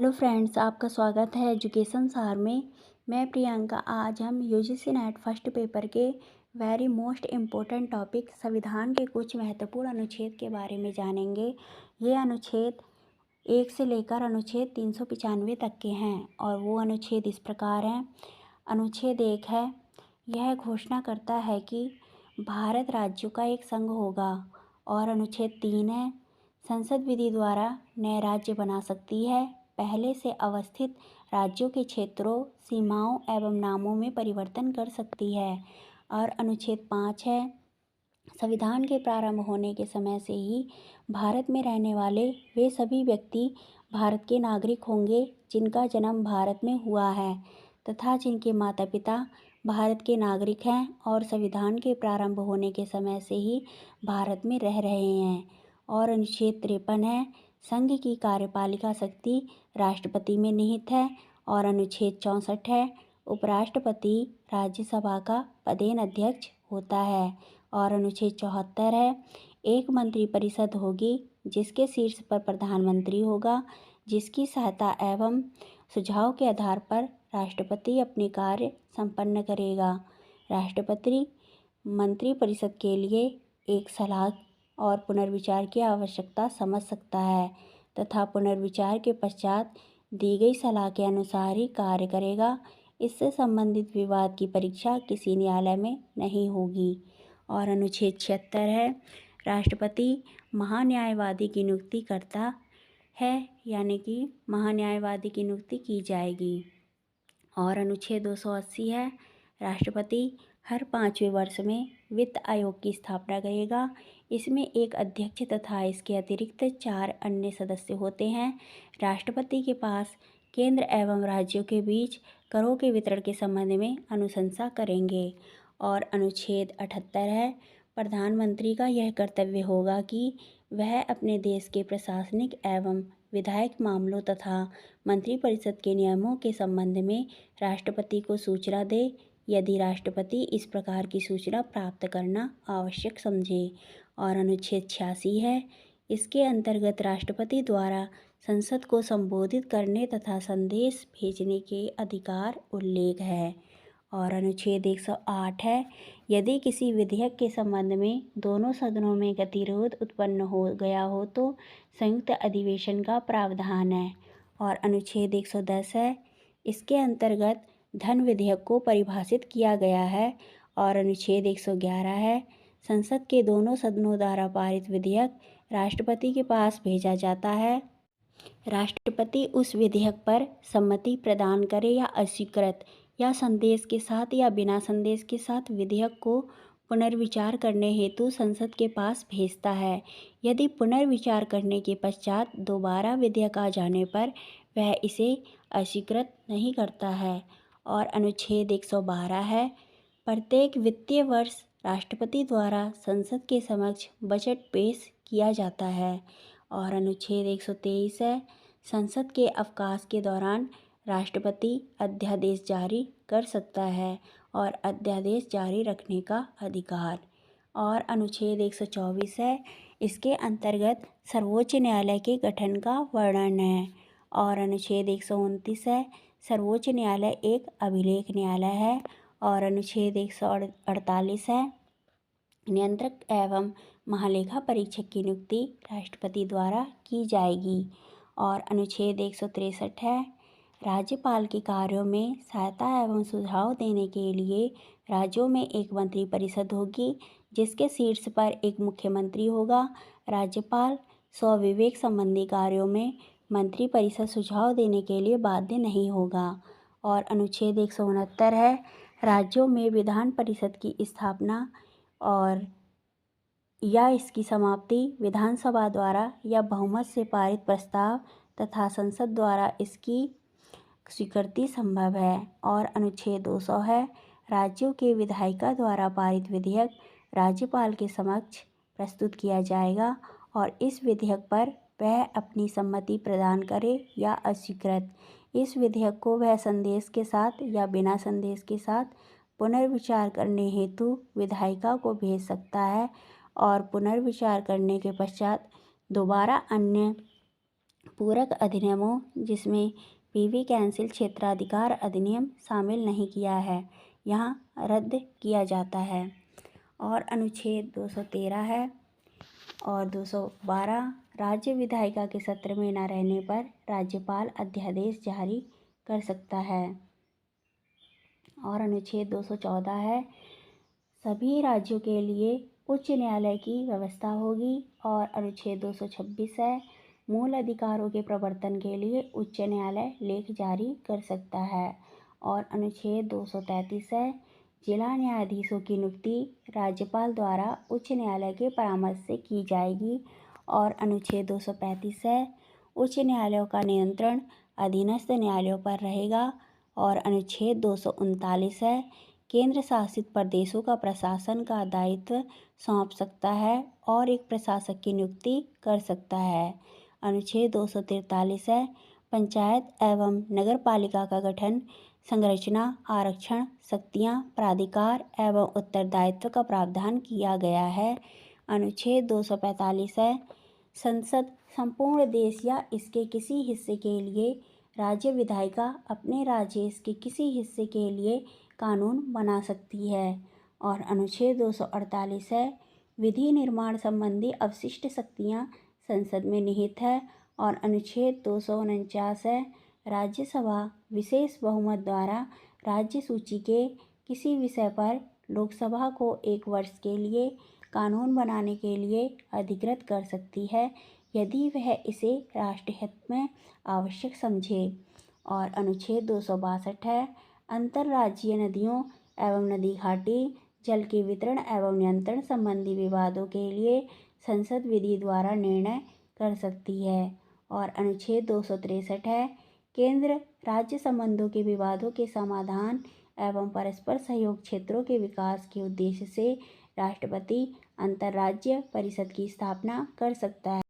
Hello friends, आपका स्वागत है एजुकेशन सार में। मैं प्रियंका। आज हम यूजीसी नेट फर्स्ट पेपर के वेरी मोस्ट इम्पोर्टेंट टॉपिक संविधान के कुछ महत्वपूर्ण अनुच्छेद के बारे में जानेंगे। ये अनुच्छेद 1 से लेकर अनुच्छेद 395 तक के हैं और वो अनुच्छेद इस प्रकार हैं। अनुच्छेद 1 है, यह घोषणा करता है कि भारत राज्यों का एक संघ होगा। और अनुच्छेद 3 है, संसद विधि द्वारा नए राज्य बना सकती है, पहले से अवस्थित राज्यों के क्षेत्रों, सीमाओं एवं नामों में परिवर्तन कर सकती है। और अनुच्छेद 5 है, संविधान के प्रारंभ होने के समय से ही भारत में रहने वाले वे सभी व्यक्ति भारत के नागरिक होंगे जिनका जन्म भारत में हुआ है तथा जिनके माता पिता भारत के नागरिक हैं और संविधान के प्रारंभ होने के समय से ही भारत में रह रहे हैं। और अनुच्छेद 53 है, संघ की कार्यपालिका शक्ति राष्ट्रपति में निहित है। और अनुच्छेद 64 है, उपराष्ट्रपति राज्यसभा का पदेन अध्यक्ष होता है। और अनुच्छेद 74 है, एक मंत्रिपरिषद होगी जिसके शीर्ष पर प्रधानमंत्री होगा, जिसकी सहायता एवं सुझाव के आधार पर राष्ट्रपति अपने कार्य संपन्न करेगा। राष्ट्रपति मंत्रिपरिषद के लिए एक सलाह और पुनर्विचार की आवश्यकता समझ सकता है तथा पुनर्विचार के पश्चात दी गई सलाह के अनुसार ही कार्य करेगा। इससे संबंधित विवाद की परीक्षा किसी न्यायालय में नहीं होगी। और अनुच्छेद 76 है, राष्ट्रपति महान्यायवादी की नियुक्ति करता है, यानी कि महान्यायवादी की नियुक्ति की जाएगी। और अनुच्छेद 280 है, राष्ट्रपति हर 5वें वर्ष में वित्त आयोग की स्थापना करेगा। इसमें एक अध्यक्ष तथा इसके अतिरिक्त 4 अन्य सदस्य होते हैं। राष्ट्रपति के पास केंद्र एवं राज्यों के बीच करों के वितरण के संबंध में अनुशंसा करेंगे। और अनुच्छेद 78 है, प्रधानमंत्री का यह कर्तव्य होगा कि वह अपने देश के प्रशासनिक एवं विधायक मामलों तथा मंत्रिपरिषद के नियमों के संबंध में राष्ट्रपति को सूचना दे, यदि राष्ट्रपति इस प्रकार की सूचना प्राप्त करना आवश्यक समझे। और अनुच्छेद 86 है, इसके अंतर्गत राष्ट्रपति द्वारा संसद को संबोधित करने तथा संदेश भेजने के अधिकार उल्लेख है। और अनुच्छेद 108 है, यदि किसी विधेयक के संबंध में दोनों सदनों में गतिरोध उत्पन्न हो गया हो तो संयुक्त अधिवेशन का प्रावधान है। और अनुच्छेद 110 है, इसके अंतर्गत धन विधेयक को परिभाषित किया गया है। और अनुच्छेद 111 है, संसद के दोनों सदनों द्वारा पारित विधेयक राष्ट्रपति के पास भेजा जाता है। राष्ट्रपति उस विधेयक पर सम्मति प्रदान करे या अस्वीकृत या संदेश के साथ या बिना संदेश के साथ विधेयक को पुनर्विचार करने हेतु संसद के पास भेजता है। यदि पुनर्विचार करने के पश्चात दोबारा विधेयक आ जाने पर वह इसे अस्वीकृत नहीं करता है। और अनुच्छेद 112 है, प्रत्येक वित्तीय वर्ष राष्ट्रपति द्वारा संसद के समक्ष बजट पेश किया जाता है। और अनुच्छेद 123 है, संसद के अवकाश के दौरान राष्ट्रपति अध्यादेश जारी कर सकता है और अध्यादेश जारी रखने का अधिकार। और अनुच्छेद 124 है, इसके अंतर्गत सर्वोच्च न्यायालय के गठन का वर्णन है। और अनुच्छेद 129 है, सर्वोच्च न्यायालय एक अभिलेख न्यायालय है। और अनुच्छेद 148 है, नियंत्रक एवं महालेखा परीक्षक की नियुक्ति राष्ट्रपति द्वारा की जाएगी। और अनुच्छेद 163 है, राज्यपाल के कार्यों में सहायता एवं सुझाव देने के लिए राज्यों में एक मंत्रिपरिषद होगी जिसके शीर्ष पर एक मुख्यमंत्री होगा। राज्यपाल स्वविवेक संबंधी कार्यों में मंत्रिपरिषद सुझाव देने के लिए बाध्य नहीं होगा। और अनुच्छेद 169 है, राज्यों में विधान परिषद की स्थापना और या इसकी समाप्ति विधानसभा द्वारा या बहुमत से पारित प्रस्ताव तथा संसद द्वारा इसकी स्वीकृति संभव है। और अनुच्छेद 200 है, राज्यों के विधायिका द्वारा पारित विधेयक राज्यपाल के समक्ष प्रस्तुत किया जाएगा और इस विधेयक पर वह अपनी सम्मति प्रदान करे या अस्वीकृत। इस विधेयक को वह संदेश के साथ या बिना संदेश के साथ पुनर्विचार करने हेतु विधायिका को भेज सकता है और पुनर्विचार करने के पश्चात दोबारा अन्य पूरक अधिनियमों जिसमें पीवी कैंसिल क्षेत्राधिकार अधिनियम शामिल नहीं किया है, यहाँ रद्द किया जाता है। और अनुच्छेद 213 है और 212 राज्य विधायिका के सत्र में न रहने पर राज्यपाल अध्यादेश जारी कर सकता है। और अनुच्छेद 214 है, सभी राज्यों के लिए उच्च न्यायालय की व्यवस्था होगी। और अनुच्छेद 226 है, मूल अधिकारों के प्रवर्तन के लिए उच्च न्यायालय लेख जारी कर सकता है। और अनुच्छेद 233 है, जिला न्यायाधीशों की नियुक्ति राज्यपाल द्वारा उच्च न्यायालय के परामर्श से की जाएगी। और अनुच्छेद 235 है, उच्च न्यायालयों का नियंत्रण अधीनस्थ न्यायालयों पर रहेगा। और अनुच्छेद 239 है, केंद्र शासित प्रदेशों का प्रशासन का दायित्व सौंप सकता है और एक प्रशासक की नियुक्ति कर सकता है। अनुच्छेद 243 है, पंचायत एवं नगर पालिका का गठन, संरचना, आरक्षण, शक्तियाँ, प्राधिकार एवं उत्तरदायित्व का प्रावधान किया गया है। अनुच्छेद 245 है, संसद संपूर्ण देश या इसके किसी हिस्से के लिए राज्य विधायिका अपने राज्य के किसी हिस्से के लिए कानून बना सकती है। और अनुच्छेद 248 है, विधि निर्माण संबंधी अवशिष्ट शक्तियाँ संसद में निहित है। और अनुच्छेद 249 है, राज्यसभा विशेष बहुमत द्वारा राज्य सूची के किसी विषय पर लोकसभा को 1 वर्ष के लिए कानून बनाने के लिए अधिकृत कर सकती है, यदि वह इसे राष्ट्रहित में आवश्यक समझे। और अनुच्छेद 262 है, अंतर्राज्यीय नदियों एवं नदी घाटी जल के वितरण एवं नियंत्रण संबंधी विवादों के लिए संसद विधि द्वारा निर्णय कर सकती है। और अनुच्छेद 263 है, केंद्र राज्य संबंधों के विवादों के समाधान एवं परस्पर सहयोग क्षेत्रों के विकास के उद्देश्य से राष्ट्रपति अंतर्राज्यीय परिषद की स्थापना कर सकता है।